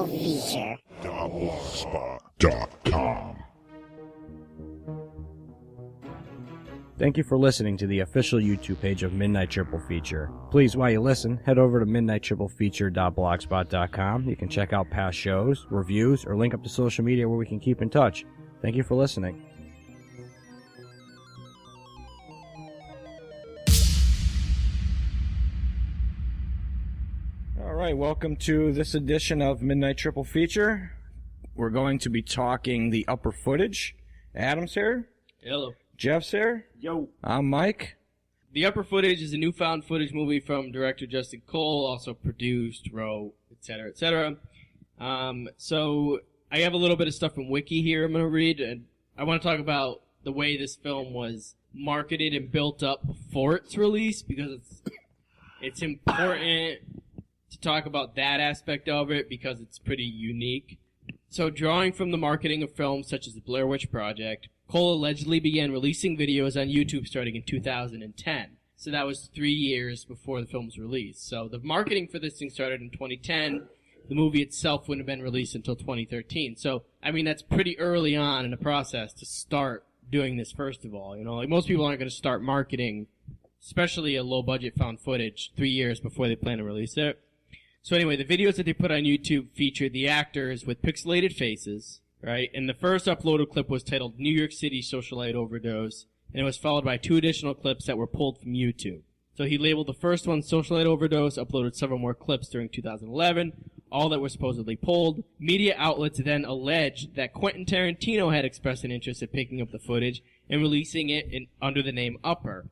Triple Feature. .blogspot.com. Thank you for listening to the official YouTube page of Midnight Triple Feature. Please, while you listen, head over to midnighttriplefeature.blogspot.com. You can check out past shows, reviews, or link up to social media where we can keep in touch. Thank you for listening. All right, welcome to this edition of Midnight Triple Feature. We're going to be talking the upper footage. Adam's here. Hello. Jeff's here. Yo. I'm Mike. The Upper Footage is a new found footage movie from director Justin Cole, also produced, wrote, etc., etc. So I have a little bit of stuff from Wiki here I'm going to read, and I want to talk about the way this film was marketed and built up before its release, because it's important to talk about that aspect of it because it's pretty unique. So drawing from the marketing of films such as the Blair Witch Project, Cole allegedly began releasing videos on YouTube starting in 2010. So that was 3 years before the film's release. So the marketing for this thing started in 2010. The movie itself wouldn't have been released until 2013. So, I mean, that's pretty early on in the process to start doing this, first of all. You know, like, most people aren't going to start marketing, especially a low-budget found footage, 3 years before they plan to release it. So anyway, the videos that they put on YouTube featured the actors with pixelated faces, right? And the first uploaded clip was titled New York City Socialite Overdose, and it was followed by 2 additional clips that were pulled from YouTube. So he labeled the first one Socialite Overdose, uploaded several more clips during 2011, all that were supposedly pulled. Media outlets then alleged that Quentin Tarantino had expressed an interest in picking up the footage and releasing it under the name Upper,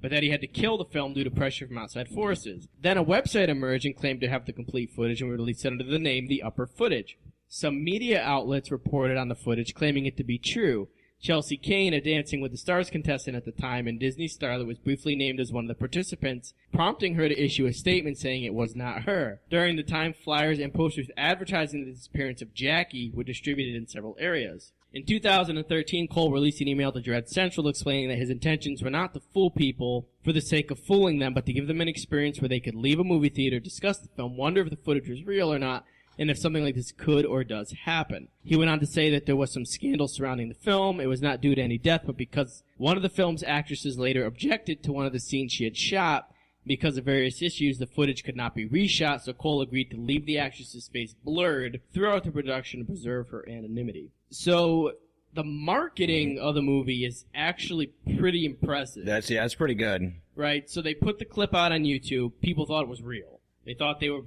but that he had to kill the film due to pressure from outside forces. Then a website emerged and claimed to have the complete footage and released it under the name The Upper Footage. Some media outlets reported on the footage, claiming it to be true. Chelsea Kane, a Dancing with the Stars contestant at the time and Disney star that was briefly named as one of the participants, prompting her to issue a statement saying it was not her. During the time, flyers and posters advertising the disappearance of Jackie were distributed in several areas. In 2013, Cole released an email to Dread Central explaining that his intentions were not to fool people for the sake of fooling them, but to give them an experience where they could leave a movie theater, discuss the film, wonder if the footage was real or not, and if something like this could or does happen. He went on to say that there was some scandal surrounding the film. It was not due to any death, but because one of the film's actresses later objected to one of the scenes she had shot. Because of various issues, the footage could not be reshot, so Cole agreed to leave the actress's face blurred throughout the production to preserve her anonymity. So the marketing of the movie is actually pretty impressive. That's pretty good. Right? So they put the clip out on YouTube. People thought it was real. They thought they were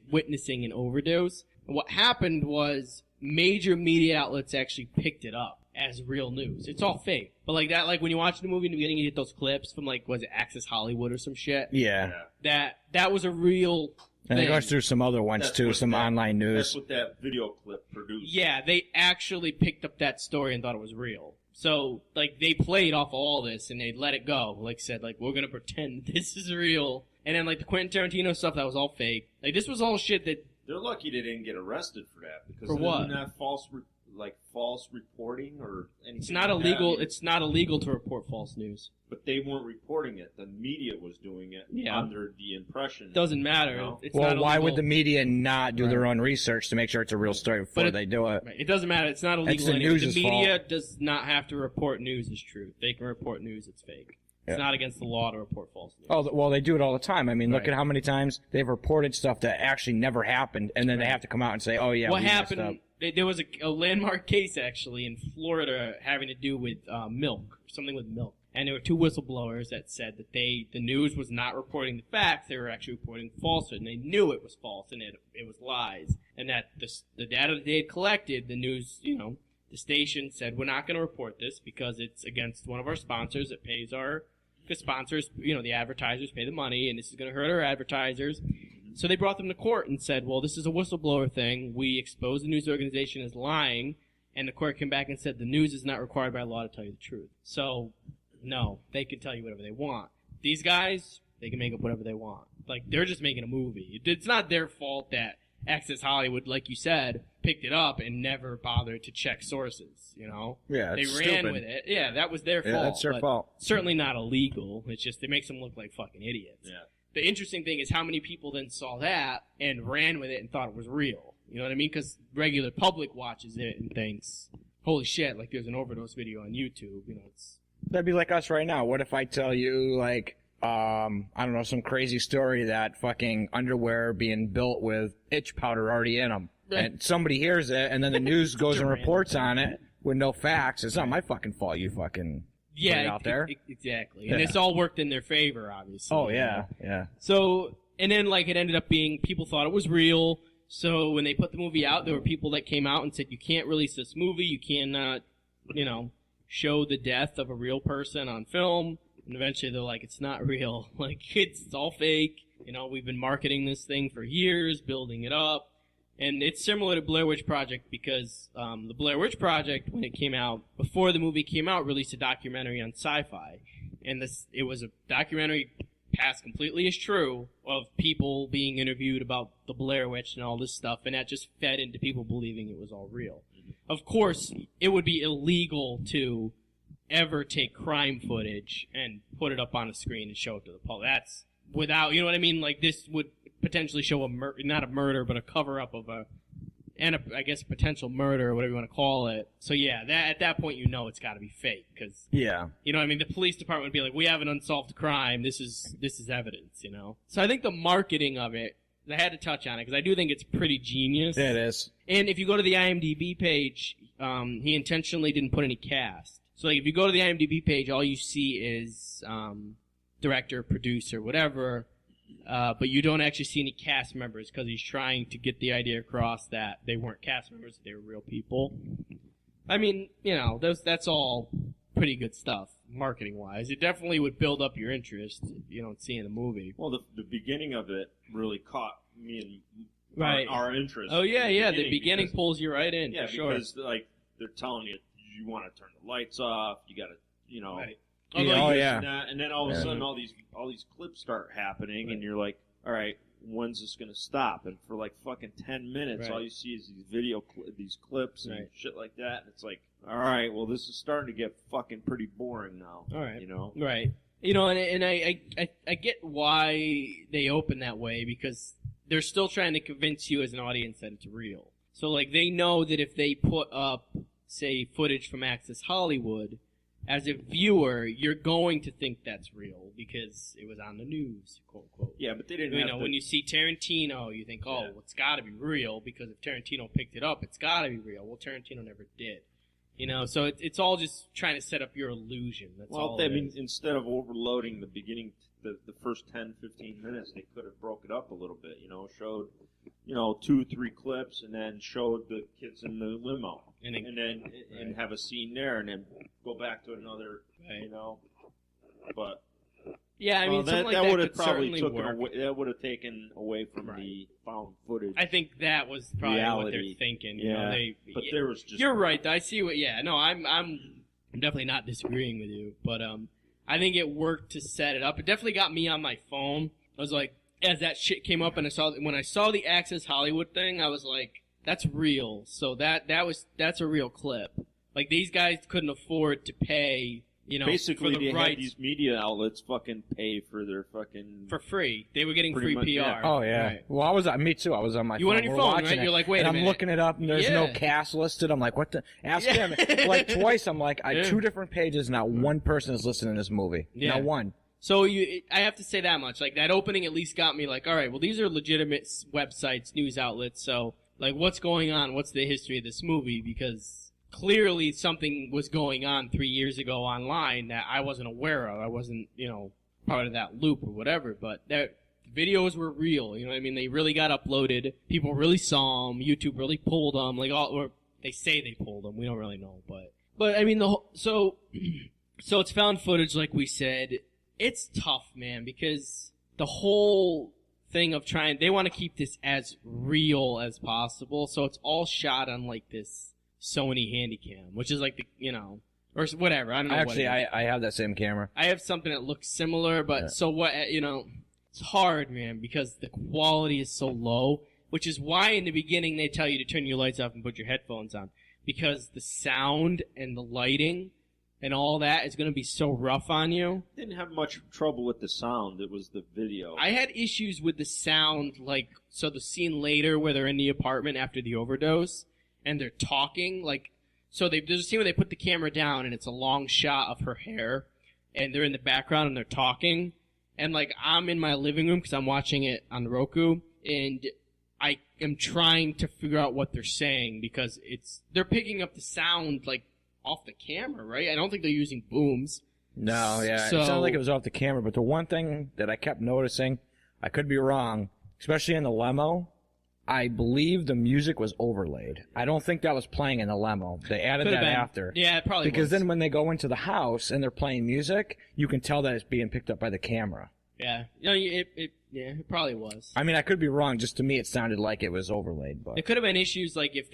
witnessing an overdose. And what happened was major media outlets actually picked it up as real news. It's all fake. But like that, like when you watch the movie in the beginning, you get those clips from like, was it Access Hollywood or some shit? Yeah. That was a real And thing. it goes through some other ones too, some online news. That's what that video clip produced. Yeah, they actually picked up that story and thought it was real. So, like, they played off all this and they let it go. Like said, like, we're gonna pretend this is real. And then, like, the Quentin Tarantino stuff, that was all fake. Like, this was all shit that... They're lucky they didn't get arrested for that. Because For what? Isn't that false reporting or anything It's not like illegal. that? It's not illegal to report false news. But they weren't reporting it. The media was doing it under the impression. Doesn't matter. No. It's Well, not why illegal. would the media not do their own research to make sure it's a real story before they do it? Right. It doesn't matter. It's not illegal. It's the anyway. news's The media fault. does not have to report news as true. They can report news that's fake. It's not against the law to report false news. Oh, well, they do it all the time. I mean, look Right. at how many times they've reported stuff that actually never happened, and then they have to come out and say, oh, yeah, what we messed happened? up. There was a landmark case actually in Florida having to do with milk, something with milk, and there were 2 whistleblowers that said that the news was not reporting the facts; they were actually reporting falsehood, and they knew it was false and it was lies, and that the data that they had collected, the news, the station said we're not going to report this because it's against one of our sponsors that pays our. Because sponsors, the advertisers pay the money, and this is going to hurt our advertisers. So they brought them to court and said, well, this is a whistleblower thing. We expose the news organization as lying. And the court came back and said the news is not required by law to tell you the truth. So, no, they can tell you whatever they want. These guys, they can make up whatever they want. Like, they're just making a movie. It's not their fault that Access Hollywood, like you said, picked it up and never bothered to check sources, Yeah, They it's ran stupid. with it. Yeah, that was their fault. Yeah, that's their but fault. Certainly not illegal. It's just, it makes them look like fucking idiots. Yeah. The interesting thing is how many people then saw that and ran with it and thought it was real. You know what I mean? Because regular public watches it and thinks, holy shit, like there's an overdose video on YouTube. You know, That'd be like us right now. What if I tell you, like, I don't know, some crazy story that fucking underwear being built with itch powder already in them. And somebody hears it, and then the news goes and reports on it with no facts. It's not my fucking fault you fucking put it out there. Exactly. And it's all worked in their favor, obviously. Oh, yeah, yeah. So, and then, like, it ended up being, people thought it was real. So when they put the movie out, there were people that came out and said, you can't release this movie. You cannot, you know, show the death of a real person on film. And eventually they're like, it's not real. Like, it's all fake. You know, we've been marketing this thing for years, building it up. And it's similar to Blair Witch Project because the Blair Witch Project, when it came out, before the movie came out, released a documentary on Sci-Fi. And it was a documentary passed completely as true of people being interviewed about the Blair Witch and all this stuff. And that just fed into people believing it was all real. Of course, it would be illegal to ever take crime footage and put it up on a screen and show it to the public. That's without, you know what I mean? Like, this would potentially show not a murder, but a cover-up of I guess, potential murder, or whatever you want to call it. So, yeah, at that point, you know it's got to be fake. Cause, yeah. You know what I mean? The police department would be like, we have an unsolved crime. This is evidence, you know? So I think the marketing of it, I had to touch on it, because I do think it's pretty genius. It is. And if you go to the IMDB page, he intentionally didn't put any cast. So, like, if you go to the IMDB page, all you see is director, producer, whatever, but you don't actually see any cast members because he's trying to get the idea across that they weren't cast members, they were real people. I mean, you know, that's all pretty good stuff, marketing-wise. It definitely would build up your interest, you know, seeing the movie. Well, the beginning of it really caught me and our interest. Oh, yeah, the beginning pulls you right in, yeah, for sure. because, like, they're telling you want to turn the lights off, you got to, you know... Right. And then all of a sudden, all these clips start happening, and you're like, all right, when's this gonna stop? And for like fucking 10 minutes, all you see is these these clips and shit like that. And it's like, all right, well, this is starting to get fucking pretty boring now. All right, you know, right? You know, and I get why they open that way, because they're still trying to convince you as an audience that it's real. So like, they know that if they put up, say, footage from Access Hollywood, as a viewer, you're going to think that's real because it was on the news, quote unquote. Yeah, but they didn't. You know, when you see Tarantino, you think, oh, it's got to be real because if Tarantino picked it up, it's got to be real. Well, Tarantino never did. You know, so it's all just trying to set up your illusion. That's all. Well, I mean, instead of overloading the beginning, the first 10, 15 minutes, they could have broke it up a little bit. You know, showed, you know, 2-3 clips, and then showed the kids in the limo, and then have a scene there, and then go back to another, you know. But yeah, I mean, that would have probably that would have taken away from the found footage. I think that was probably reality. What they're thinking. Yeah, you know, but there was just. You're right. I see what. Yeah, no, I'm definitely not disagreeing with you, but I think it worked to set it up. It definitely got me on my phone. I was like, as that shit came up, and when I saw the Access Hollywood thing, I was like, that's real. So that's a real clip. Like, these guys couldn't afford to pay, you know, basically for the they rights. had these media outlets fucking pay for their fucking for free. They were getting free much, PR. yeah. Oh yeah. Right. Well, me too. I was on my phone. You went on your phone, right? It, You're like, wait and a I'm minute. looking it up, and there's no cast listed. I'm like, what the? Ask him. Like twice, I'm like, I 2 different pages. Not one person is listening to this movie. Yeah. Not one. So I have to say that much. Like, that opening at least got me like, all right, well, these are legitimate websites, news outlets. So, like, what's going on? What's the history of this movie? Because clearly something was going on 3 years ago online that I wasn't aware of. I wasn't, you know, part of that loop or whatever. But the videos were real. You know what I mean? They really got uploaded. People really saw them. YouTube really pulled them. Like, or they say they pulled them. We don't really know. But I mean, so it's found footage, like we said. It's tough, man, because the whole thing of they want to keep this as real as possible, so it's all shot on, like, this Sony Handycam, which is like the, you know, or whatever, I don't know. Actually, I have that same camera. I have something that looks similar, but so what, you know, it's hard, man, because the quality is so low, which is why in the beginning they tell you to turn your lights off and put your headphones on, because the sound and the lighting and all that is going to be so rough on you. Didn't have much trouble with the sound. It was the video. I had issues with the sound, like, so the scene later where they're in the apartment after the overdose, and they're talking, like, so there's a scene where they put the camera down, and it's a long shot of her hair, and they're in the background, and they're talking, and, like, I'm in my living room, because I'm watching it on Roku, and I am trying to figure out what they're saying, because they're picking up the sound, like, off the camera, right? I don't think they're using booms. No, yeah. So, it sounded like it was off the camera, but the one thing that I kept noticing, I could be wrong, especially in the limo, I believe the music was overlaid. I don't think that was playing in the lemo. They added that after. Yeah, it probably because was. then when they go into the house and they're playing music, you can tell that it's being picked up by the camera. Yeah. No, it probably was. I mean, I could be wrong. Just to me, it sounded like it was overlaid. But it could have been issues like if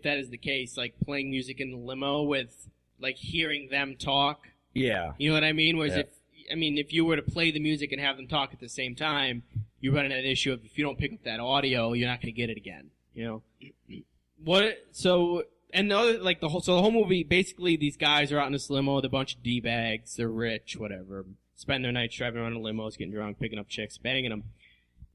that is the case, like playing music in the limo with like hearing them talk. Yeah. You know what I mean? Whereas if you were to play the music and have them talk at the same time, you run into that issue of if you don't pick up that audio, you're not going to get it again. You know? So the whole movie, basically these guys are out in this limo with a bunch of D-bags, they're rich, whatever, spend their nights driving around in limos, getting drunk, picking up chicks, banging them.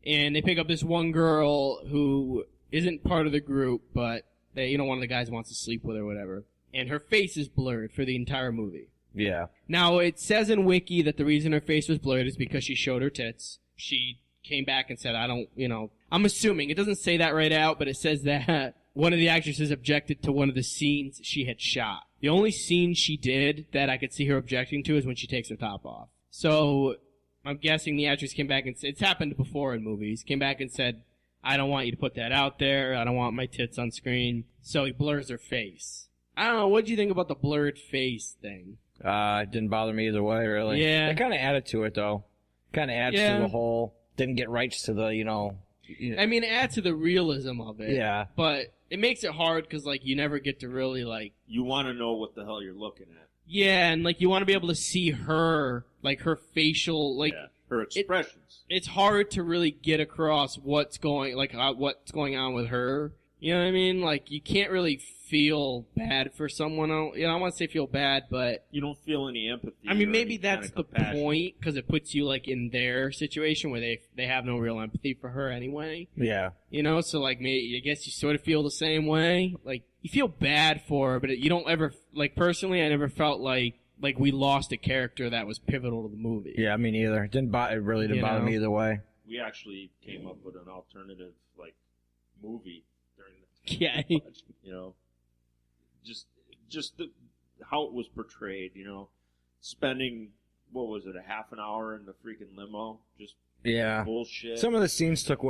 And they pick up this one girl who isn't part of the group, but one of the guys wants to sleep with her or whatever. And her face is blurred for the entire movie. Yeah. Now, it says in Wiki that the reason her face was blurred is because she showed her tits. She came back and said, I'm assuming, it doesn't say that right out, but it says that one of the actresses objected to one of the scenes she had shot. The only scene she did that I could see her objecting to is when she takes her top off. So, I'm guessing the actress came back and said, it's happened before in movies, came back and said, I don't want you to put that out there, I don't want my tits on screen, so he blurs her face. I don't know, what do you think about the blurred face thing? It didn't bother me either way, really. Yeah. It kind of added to it, though. Kind of adds to the whole, didn't get rights to the, I mean, it adds to the realism of it. Yeah. But it makes it hard because, like, you never get to really, like... You want to know what the hell you're looking at. Yeah, and, like, you want to be able to see her, like, her facial, like... Yeah, her expressions. It's hard to really get across what's going on with her. You know what I mean? Like, you can't really feel bad for someone else. I want to say feel bad, but... You don't feel any empathy. I mean, maybe that's the point, because it puts you, like, in their situation where they have no real empathy for her anyway. Yeah. So, like, maybe, I guess you sort of feel the same way. Like, you feel bad for her, but you don't ever... Like, personally, I never felt like we lost a character that was pivotal to the movie. Yeah, me neither. It really didn't bother me either way. We actually came up with an alternative, like, movie during the... Yeah. Just how it was portrayed, spending, what was it, a half an hour in the freaking limo, just bullshit. Some of the scenes took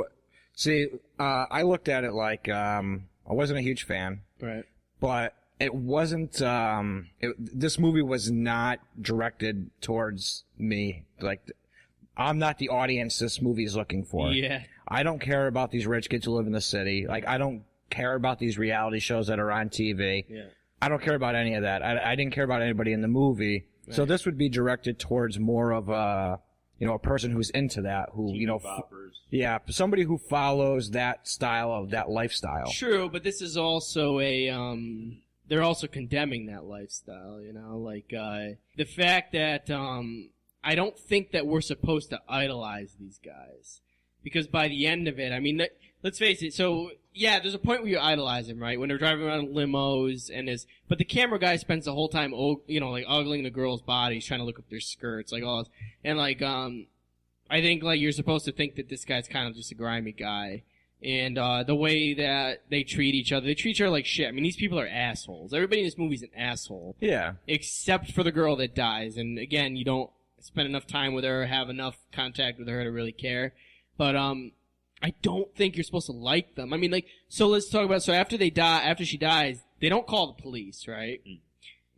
I looked at it like, I wasn't a huge fan. Right. But it wasn't, this movie was not directed towards me. Like, I'm not the audience this movie is looking for. Yeah. I don't care about these rich kids who live in the city. Like, I don't care about these reality shows that are on TV. Yeah. I don't care about any of that. I didn't care about anybody in the movie. Right. So this would be directed towards more of a person who's into that, who, somebody who follows that style of that lifestyle. True, but this is also they're also condemning that lifestyle, the fact that, I don't think that we're supposed to idolize these guys. Because by the end of it, I mean, let's face it, so, yeah, there's a point where you idolize them, right? When they're driving around in limos but the camera guy spends the whole time, like, ogling the girls' bodies, trying to look up their skirts, like, all this. And, like, I think, like, you're supposed to think that this guy's kind of just a grimy guy. And, the way that they treat each other like shit. I mean, these people are assholes. Everybody in this movie's an asshole. Yeah. Except for the girl that dies. And, again, you don't spend enough time with her, have enough contact with her to really care. But, I don't think you're supposed to like them. I mean, like, so let's talk about, after she dies, they don't call the police, right? Mm.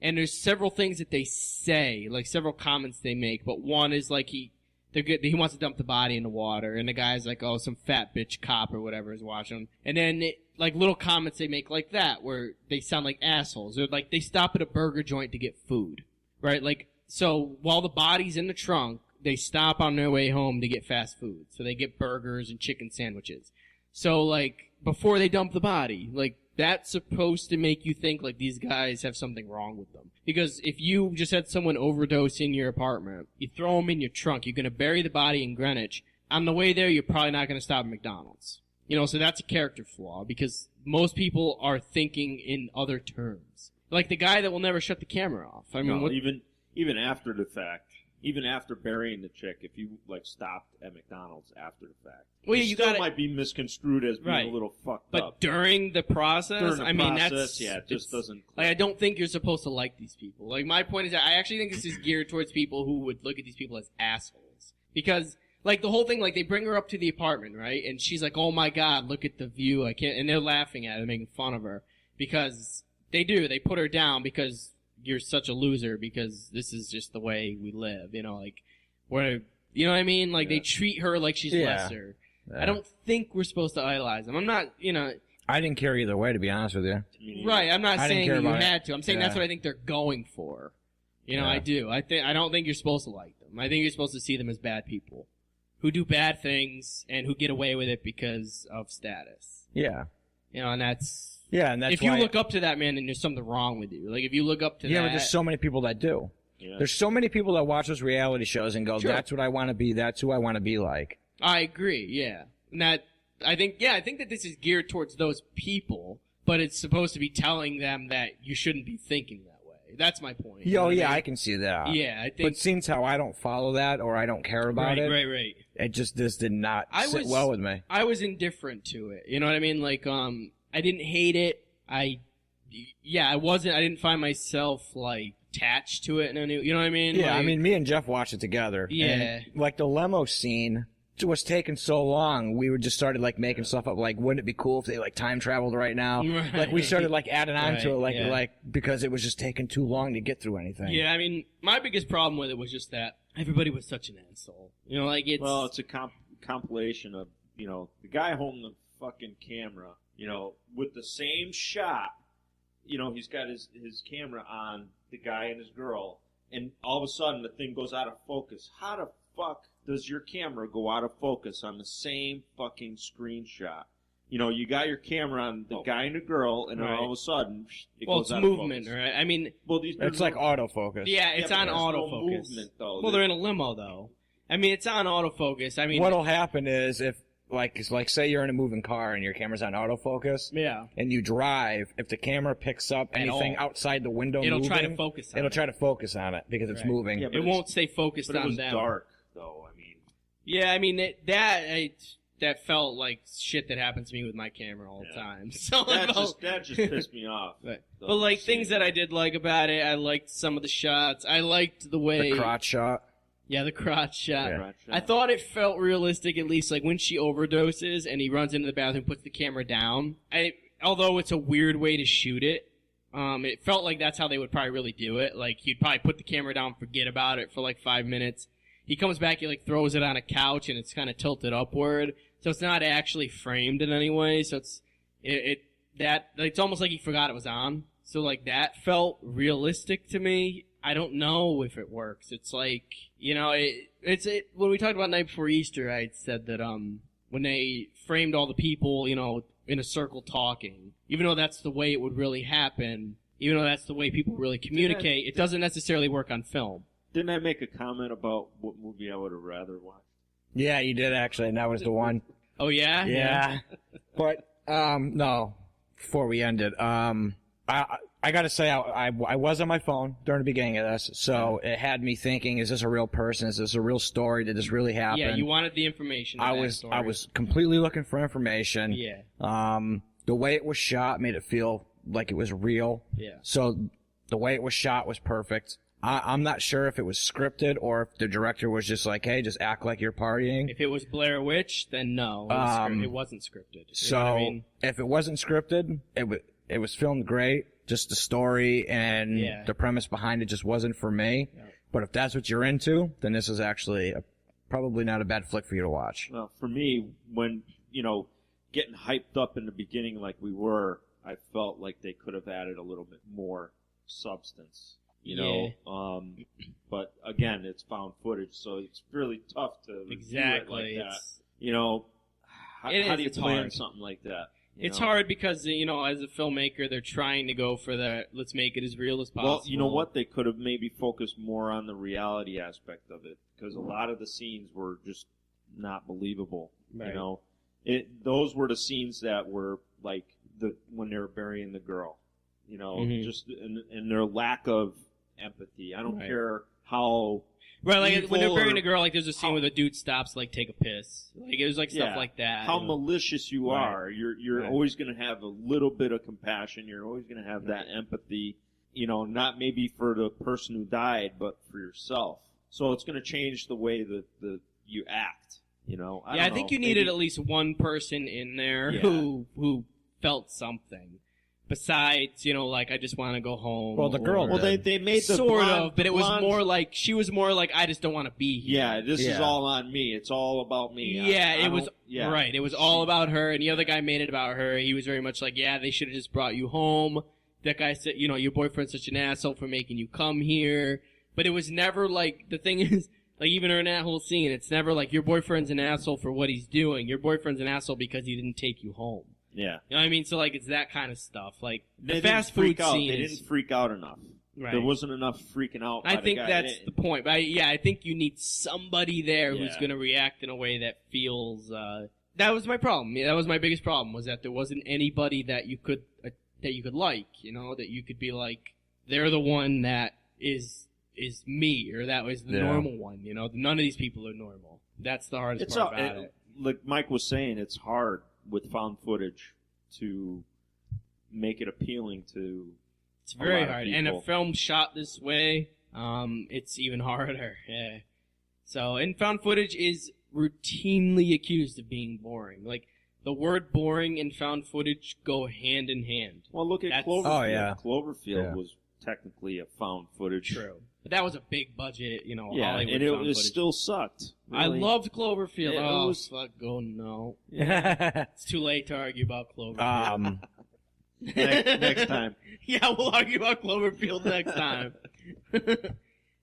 And there's several things that they say, like several comments they make, but one is like he wants to dump the body in the water, and the guy's like, oh, some fat bitch cop or whatever is watching him. And then, like, little comments they make like that, where they sound like assholes. Or, like, they stop at a burger joint to get food, right? Like, so while the body's in the trunk, they stop on their way home to get fast food. So they get burgers and chicken sandwiches. So, like, before they dump the body, like, that's supposed to make you think like these guys have something wrong with them. Because if you just had someone overdose in your apartment, you throw them in your trunk, you're going to bury the body in Greenwich. On the way there, you're probably not going to stop at McDonald's. You know, so that's a character flaw because most people are thinking in other terms. Like the guy that will never shut the camera off. I mean, no, even after the fact, even after burying the chick, if you like stopped at McDonald's after the fact, well, you still might be misconstrued as being a little fucked up. But during the process, it just doesn't click. Like, I don't think you're supposed to like these people. Like, my point is that I actually think this is geared towards people who would look at these people as assholes. Because, like, the whole thing, like, they bring her up to the apartment, right? And she's like, oh my god, look at the view, I can't, and they're laughing at her, making fun of her. Because they put her down because you're such a loser, because this is just the way we live, you know, like, you know what I mean? Like, they treat her like she's lesser. Yeah. I don't think we're supposed to idolize them. I'm not, you know. I didn't care either way, to be honest with you. Right, I'm not saying you had to. I'm saying that's what I think they're going for. You know, I do. I don't think you're supposed to like them. I think you're supposed to see them as bad people who do bad things and who get away with it because of status. Yeah. You know, and that's... Yeah, and that's if you look up to that man, then there's something wrong with you. Like, if you look up to that... Yeah, but there's so many people that do. Yeah. There's so many people that watch those reality shows and go, that's what I want to be, that's who I want to be like. I agree, yeah. And I think that this is geared towards those people, but it's supposed to be telling them that you shouldn't be thinking that way. That's my point. I can see that. Yeah, I think... But since how I don't follow that or I don't care about it... Right. It just did not sit well with me. I was indifferent to it. You know what I mean? Like, I didn't hate it. I didn't find myself, like, attached to it. You know what I mean? Yeah, like, I mean, me and Jeff watched it together. Yeah. And, like, the limo scene was taking so long, we just started, like, making stuff up. Like, wouldn't it be cool if they, like, time traveled right now? Right. Like, we started, like, adding on to it, like, because it was just taking too long to get through anything. Yeah, I mean, my biggest problem with it was just that everybody was such an asshole. You know, like, it's... Well, it's a compilation of, you know, the guy holding the fucking camera, you know, with the same shot, you know, he's got his camera on the guy and his girl, and all of a sudden the thing goes out of focus. How the fuck does your camera go out of focus on the same fucking screenshot? You know, you got your camera on the guy and the girl, and then all of a sudden it goes out of focus. Well, it's movement, right? I mean... it's like autofocus. Yeah, it's on autofocus. No movement, though. Well, they're in a limo, though. I mean, it's on autofocus. I mean... What'll happen is if... Like say you're in a moving car and your camera's on autofocus. Yeah. And you drive, if the camera picks up anything outside the window it'll try to focus on it because it's moving. Yeah, it won't stay focused on them. But it was dark, though, I mean. Yeah, I mean, that felt like shit that happens to me with my camera all the time. So that just pissed me off. Right. But, like, things that I did like about it, I liked some of the shots. I liked the way... The crotch shot. Yeah, the crotch shot. Yeah. I thought it felt realistic, at least, like when she overdoses and he runs into the bathroom and puts the camera down. Although it's a weird way to shoot it, it felt like that's how they would probably really do it. Like, he'd probably put the camera down, forget about it for like 5 minutes. He comes back, he like throws it on a couch and it's kind of tilted upward. So it's not actually framed in any way. So it's almost like he forgot it was on. So like that felt realistic to me. I don't know if it works. It's like, you know, when we talked about Night Before Easter, I said that when they framed all the people, you know, in a circle talking, even though that's the way it would really happen, even though that's the way people really communicate, it doesn't necessarily work on film. Didn't I make a comment about what movie I would have rather watched? Yeah, you did actually, and that was the one. Oh, yeah? Yeah. But, no, before we end it, I gotta say, I was on my phone during the beginning of this, so it had me thinking, is this a real person? Is this a real story? Did this really happen? Yeah, you wanted the information. I was completely looking for information. Yeah. The way it was shot made it feel like it was real. Yeah. So the way it was shot was perfect. I'm not sure if it was scripted or if the director was just like, hey, just act like you're partying. If it was Blair Witch, then no, it wasn't scripted. So, you know what I mean? If it wasn't scripted, it was filmed great. Just the story and the premise behind it just wasn't for me. Yeah. But if that's what you're into, then this is actually probably not a bad flick for you to watch. Well, for me, when, you know, getting hyped up in the beginning like we were, I felt like they could have added a little bit more substance, you know. But again, it's found footage, so it's really tough to do it like that. You know, how do you plan something like that? It's hard because, you know, as a filmmaker, they're trying to go for the, let's make it as real as possible. Well, you know what? They could have maybe focused more on the reality aspect of it, because a lot of the scenes were just not believable. Right. You know, those were the scenes that were like when they were burying the girl. You know, just and their lack of empathy. I don't care how. Right, like when they're burying a girl, like there's a scene where the dude stops to like take a piss. Like it was like stuff like that. How malicious you are. You're always going to have a little bit of compassion. You're always going to have that empathy. You know, not maybe for the person who died, but for yourself. So it's going to change the way that you act. You know. I think you needed at least one person in there who felt something. Besides, you know, like, I just want to go home. Well, the girl Well, they made the sort blonde, of, but it was more like, she was more like, I just don't want to be here. Yeah, this is all on me. It's all about me. Yeah, it was, right. It was all about her, and the other guy made it about her. He was very much like, yeah, they should have just brought you home. That guy said, you know, your boyfriend's such an asshole for making you come here. But it was never like, the thing is, like, even in that whole scene, it's never like, your boyfriend's an asshole for what he's doing. Your boyfriend's an asshole because he didn't take you home. Yeah. You know what I mean? So, like, it's that kind of stuff. Like, the They fast food scene They didn't freak out enough. Right. There wasn't enough freaking out by I think the guy. that's the point. But I think you need somebody there who's going to react in a way that feels. That was my problem. Yeah, that was my biggest problem. Was that there wasn't anybody that you could like. You know, that you could be like, they're the one that is me, or that was the normal one. You know, none of these people are normal. That's the hardest part about it. Like Mike was saying, it's hard with found footage to make it appealing to. It's very hard, and a film shot this way, it's even harder. Yeah. So, and found footage is routinely accused of being boring. Like, the word boring and found footage go hand in hand. Well, look at Cloverfield. Oh, yeah. Cloverfield was technically a found footage. True. But that was a big budget, you know, yeah, Hollywood and it footage. still sucked. Really. I loved Cloverfield. Fuck, no. It's too late to argue about Cloverfield. Next time. Yeah, we'll argue about Cloverfield next time.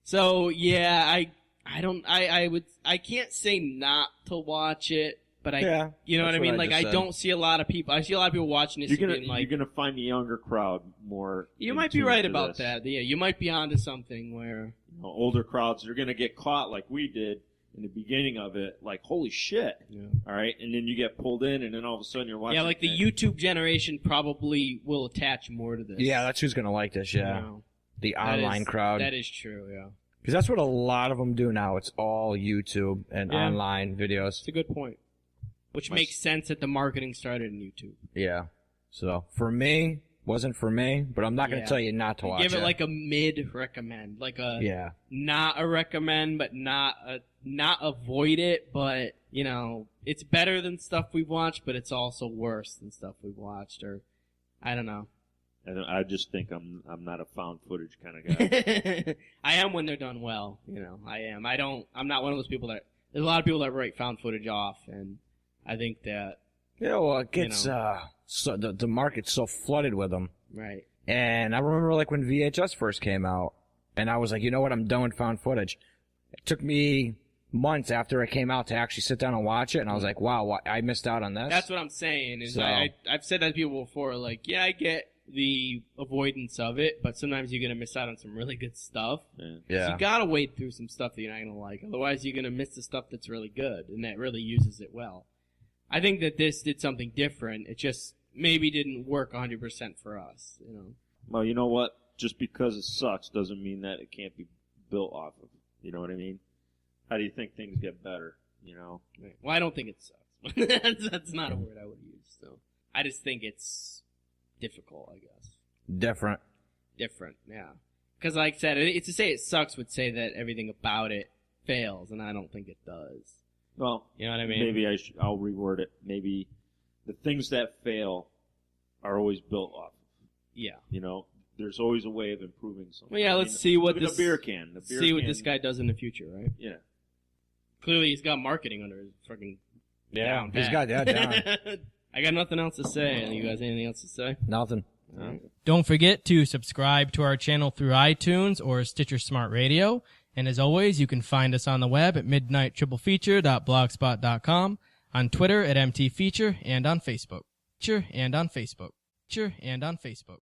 So, yeah, I can't say not to watch it, but you know what I mean? Like, I don't see a lot of people. I see a lot of people watching this you're like, gonna find the younger crowd more. You might be right about that. Yeah, you might be onto something where older crowds are gonna get caught like we did in the beginning of it. Like, holy shit! Yeah. All right, and then you get pulled in, and then all of a sudden you're watching. Yeah, like the YouTube generation probably will attach more to this. Yeah, that's who's gonna like this. Yeah, you know, the online crowd. That is true. Yeah, because that's what a lot of them do now. It's all YouTube and online videos. It's a good point. Which makes sense that the marketing started in YouTube. Yeah. So, for me, wasn't for me, but I'm not going to tell you not to watch it. Give it like a mid-recommend. Like a not a recommend, but not avoid it, but, you know, it's better than stuff we've watched, but it's also worse than stuff we've watched, or, I don't know. I just think I'm not a found footage kind of guy. I am when they're done well, you know, I am. I'm not one of those people that, there's a lot of people that write found footage off, and I think that. Yeah, well, it gets, so the market's so flooded with them. Right. And I remember, like, when VHS first came out, and I was like, you know what, I'm done with found footage. It took me months after it came out to actually sit down and watch it, and I was like, wow, I missed out on this. That's what I'm saying, is I've said that to people before, like, yeah, I get the avoidance of it, but sometimes you're going to miss out on some really good stuff. Yeah. So you got to wade through some stuff that you're not going to like. Otherwise, you're going to miss the stuff that's really good, and that really uses it well. I think that this did something different. It just maybe didn't work 100% for us, you know. Well, you know what? Just because it sucks doesn't mean that it can't be built off of. You know what I mean? How do you think things get better, you know? Right. Well, I don't think it sucks. That's not a word I would use, so. I just think it's difficult, I guess. Different, yeah. Because like I said, it's to say it sucks would say that everything about it fails, and I don't think it does. Well, you know what I mean? Maybe I'll reword it. Maybe the things that fail are always built off. Yeah. You know, there's always a way of improving something. Well, yeah, let's see what this... The beer can. What this guy does in the future, right? Yeah. Clearly he's got marketing under his fucking... Yeah, he's got that down. I got nothing else to say. You guys anything else to say? Nothing. Don't forget to subscribe to our channel through iTunes or Stitcher Smart Radio. And as always, you can find us on the web at midnighttriplefeature.blogspot.com, on Twitter at MTFeature, and on Facebook. and on Facebook. And on Facebook.